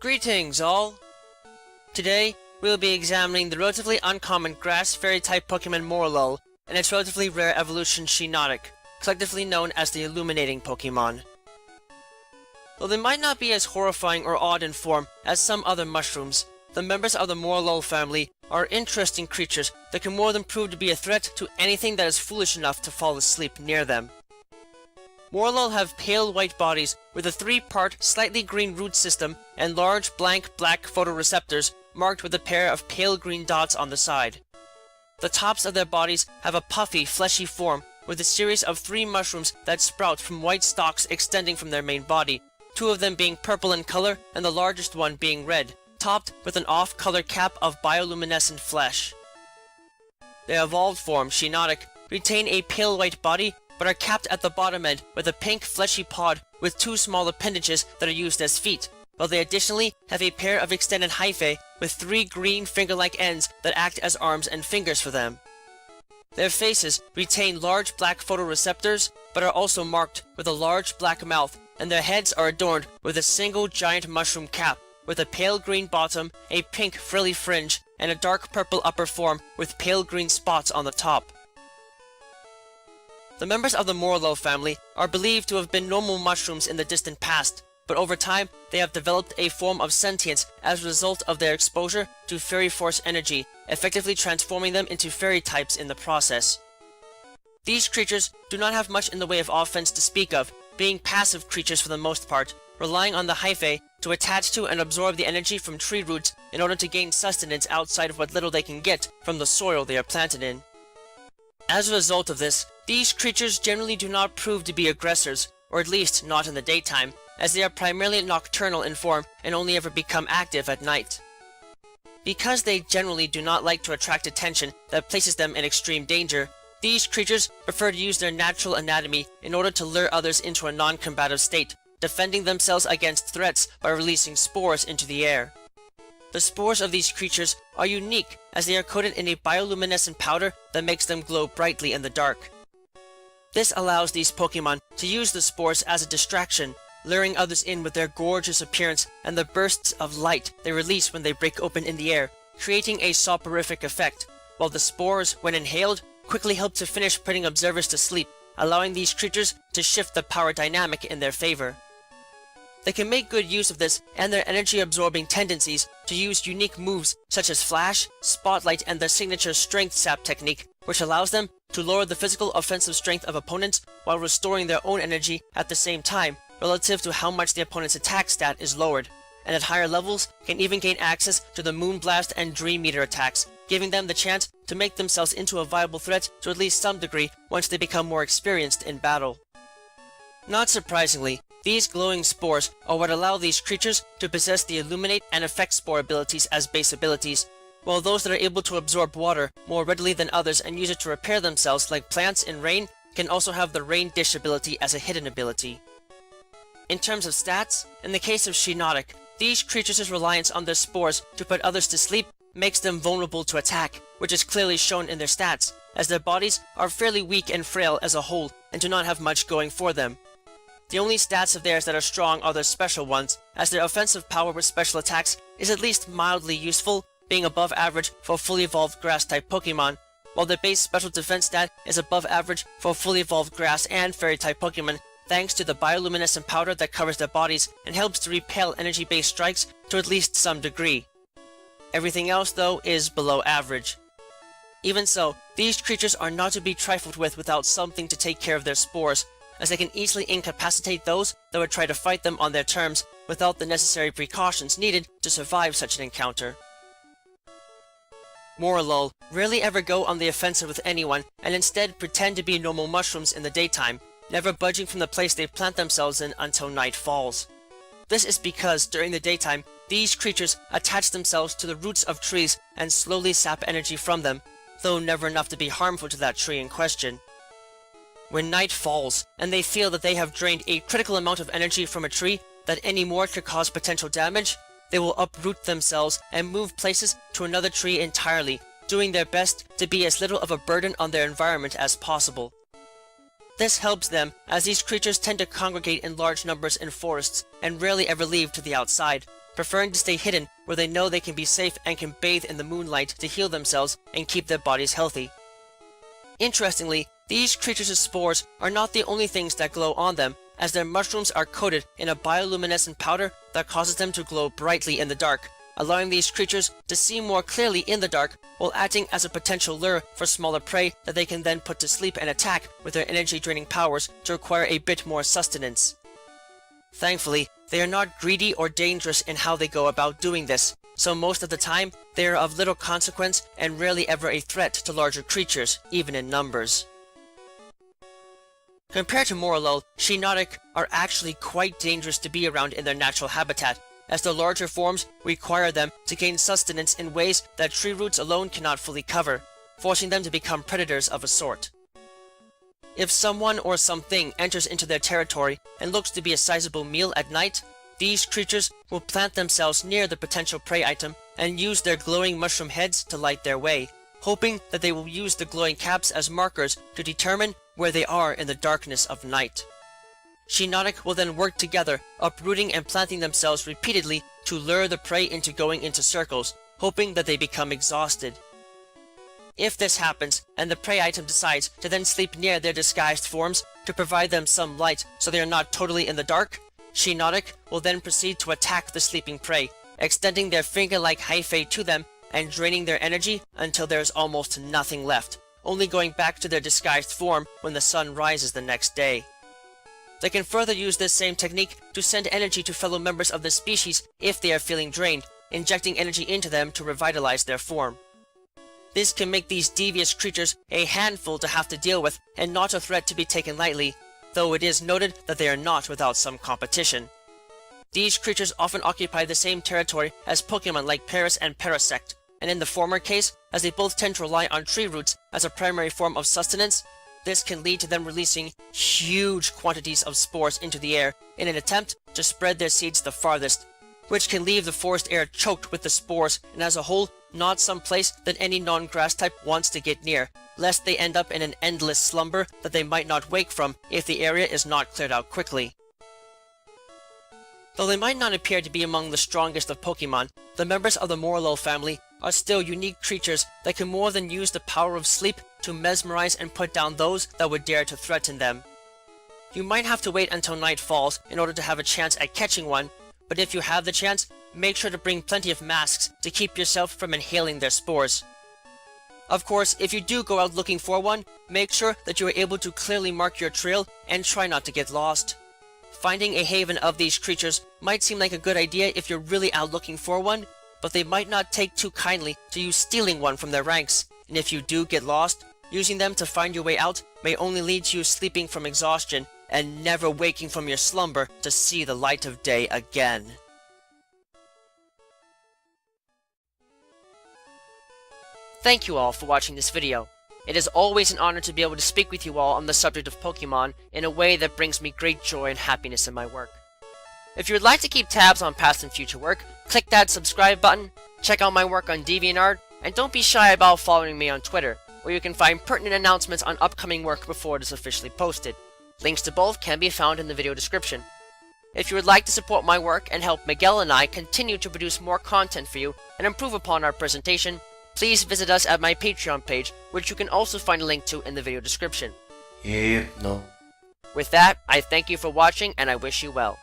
Greetings all! Today, we will be examining the relatively uncommon grass fairy type Pokemon Morelull and its relatively rare evolution Shiinotic, collectively known as the Illuminating Pokémon. Though they might not be as horrifying or odd in form as some other mushrooms, the members of the Morelull family are interesting creatures that can more than prove to be a threat to anything that is foolish enough to fall asleep near them. Morelull have pale white bodies with a three-part, slightly green root system and large, blank, black photoreceptors marked with a pair of pale green dots on the side. The tops of their bodies have a puffy, fleshy form with a series of 3 mushrooms that sprout from white stalks extending from their main body, 2 of them being purple in color and the largest one being red, topped with an off-color cap of bioluminescent flesh. Their evolved form, Shiinotic, retain a pale white body but are capped at the bottom end with a pink fleshy pod with 2 small appendages that are used as feet, while they additionally have a pair of extended hyphae with 3 green finger-like ends that act as arms and fingers for them. Their faces retain large black photoreceptors but are also marked with a large black mouth, and their heads are adorned with a single giant mushroom cap with a pale green bottom, a pink frilly fringe, and a dark purple upper form with pale green spots on the top. The members of the Morelull family are believed to have been normal mushrooms in the distant past, but over time they have developed a form of sentience as a result of their exposure to fairy force energy, effectively transforming them into fairy types in the process. These creatures do not have much in the way of offense to speak of, being passive creatures for the most part, relying on the hyphae to attach to and absorb the energy from tree roots in order to gain sustenance outside of what little they can get from the soil they are planted in. As a result of this, these creatures generally do not prove to be aggressors, or at least not in the daytime, as they are primarily nocturnal in form and only ever become active at night. Because they generally do not like to attract attention that places them in extreme danger, these creatures prefer to use their natural anatomy in order to lure others into a non-combative state, defending themselves against threats by releasing spores into the air. The spores of these creatures are unique as they are coated in a bioluminescent powder that makes them glow brightly in the dark. This allows these Pokemon to use the spores as a distraction, luring others in with their gorgeous appearance and the bursts of light they release when they break open in the air, creating a soporific effect, while the spores, when inhaled, quickly help to finish putting observers to sleep, allowing these creatures to shift the power dynamic in their favor. They can make good use of this and their energy-absorbing tendencies to use unique moves such as Flash, Spotlight, and their signature Strength Sap technique, which allows them to lower the physical offensive strength of opponents while restoring their own energy at the same time, relative to how much the opponent's attack stat is lowered, and at higher levels can even gain access to the Moonblast and Dream Meter attacks, giving them the chance to make themselves into a viable threat to at least some degree once they become more experienced in battle. Not surprisingly, these glowing spores are what allow these creatures to possess the Illuminate and Effect Spore abilities as base abilities, while those that are able to absorb water more readily than others and use it to repair themselves like plants in rain can also have the Rain Dish ability as a hidden ability. In terms of stats, in the case of Shiinotic, these creatures' reliance on their spores to put others to sleep makes them vulnerable to attack, which is clearly shown in their stats, as their bodies are fairly weak and frail as a whole and do not have much going for them. The only stats of theirs that are strong are their special ones, as their offensive power with special attacks is at least mildly useful, being above average for fully evolved grass-type Pokemon, while their base special defense stat is above average for fully evolved grass and fairy-type Pokemon, thanks to the bioluminescent powder that covers their bodies and helps to repel energy-based strikes to at least some degree. Everything else, though, is below average. Even so, these creatures are not to be trifled with without something to take care of their spores, as they can easily incapacitate those that would try to fight them on their terms without the necessary precautions needed to survive such an encounter. Morelull rarely ever go on the offensive with anyone and instead pretend to be normal mushrooms in the daytime, never budging from the place they plant themselves in until night falls. This is because during the daytime, these creatures attach themselves to the roots of trees and slowly sap energy from them, though never enough to be harmful to that tree in question. When night falls, and they feel that they have drained a critical amount of energy from a tree that any more could cause potential damage, they will uproot themselves and move places to another tree entirely, doing their best to be as little of a burden on their environment as possible. This helps them, as these creatures tend to congregate in large numbers in forests and rarely ever leave to the outside, preferring to stay hidden where they know they can be safe and can bathe in the moonlight to heal themselves and keep their bodies healthy. Interestingly, these creatures' spores are not the only things that glow on them, as their mushrooms are coated in a bioluminescent powder that causes them to glow brightly in the dark, allowing these creatures to see more clearly in the dark while acting as a potential lure for smaller prey that they can then put to sleep and attack with their energy-draining powers to require a bit more sustenance. Thankfully, they are not greedy or dangerous in how they go about doing this, so most of the time they are of little consequence and rarely ever a threat to larger creatures, even in numbers. Compared to Morelull, Shiinotic are actually quite dangerous to be around in their natural habitat, as the larger forms require them to gain sustenance in ways that tree roots alone cannot fully cover, forcing them to become predators of a sort. If someone or something enters into their territory and looks to be a sizable meal at night, these creatures will plant themselves near the potential prey item and use their glowing mushroom heads to light their way, hoping that they will use the glowing caps as markers to determine where they are in the darkness of night. Shiinotic will then work together, uprooting and planting themselves repeatedly to lure the prey into going into circles, hoping that they become exhausted. If this happens, and the prey item decides to then sleep near their disguised forms to provide them some light so they are not totally in the dark, Shiinotic will then proceed to attack the sleeping prey, extending their finger-like hyphae to them and draining their energy until there is almost nothing left, only going back to their disguised form when the sun rises the next day. They can further use this same technique to send energy to fellow members of the species if they are feeling drained, injecting energy into them to revitalize their form. This can make these devious creatures a handful to have to deal with and not a threat to be taken lightly, though it is noted that they are not without some competition. These creatures often occupy the same territory as Pokemon like Paras and Parasect, and in the former case, as they both tend to rely on tree roots as a primary form of sustenance, this can lead to them releasing huge quantities of spores into the air in an attempt to spread their seeds the farthest, which can leave the forest air choked with the spores and as a whole not some place that any non-grass type wants to get near, lest they end up in an endless slumber that they might not wake from if the area is not cleared out quickly. Though they might not appear to be among the strongest of Pokemon, the members of the Morelull family are still unique creatures that can more than use the power of sleep to mesmerize and put down those that would dare to threaten them. You might have to wait until night falls in order to have a chance at catching one, but if you have the chance, make sure to bring plenty of masks to keep yourself from inhaling their spores. Of course, if you do go out looking for one, make sure that you are able to clearly mark your trail and try not to get lost. Finding a haven of these creatures might seem like a good idea if you're really out looking for one, but they might not take too kindly to you stealing one from their ranks, and if you do get lost, using them to find your way out may only lead to you sleeping from exhaustion and never waking from your slumber to see the light of day again. Thank you all for watching this video. It is always an honor to be able to speak with you all on the subject of Pokemon in a way that brings me great joy and happiness in my work. If you would like to keep tabs on past and future work, click that subscribe button, check out my work on DeviantArt, and don't be shy about following me on Twitter, where you can find pertinent announcements on upcoming work before it is officially posted. Links to both can be found in the video description. If you would like to support my work and help Miguel and I continue to produce more content for you and improve upon our presentation, please visit us at my Patreon page, which you can also find a link to in the video description. With that, I thank you for watching and I wish you well.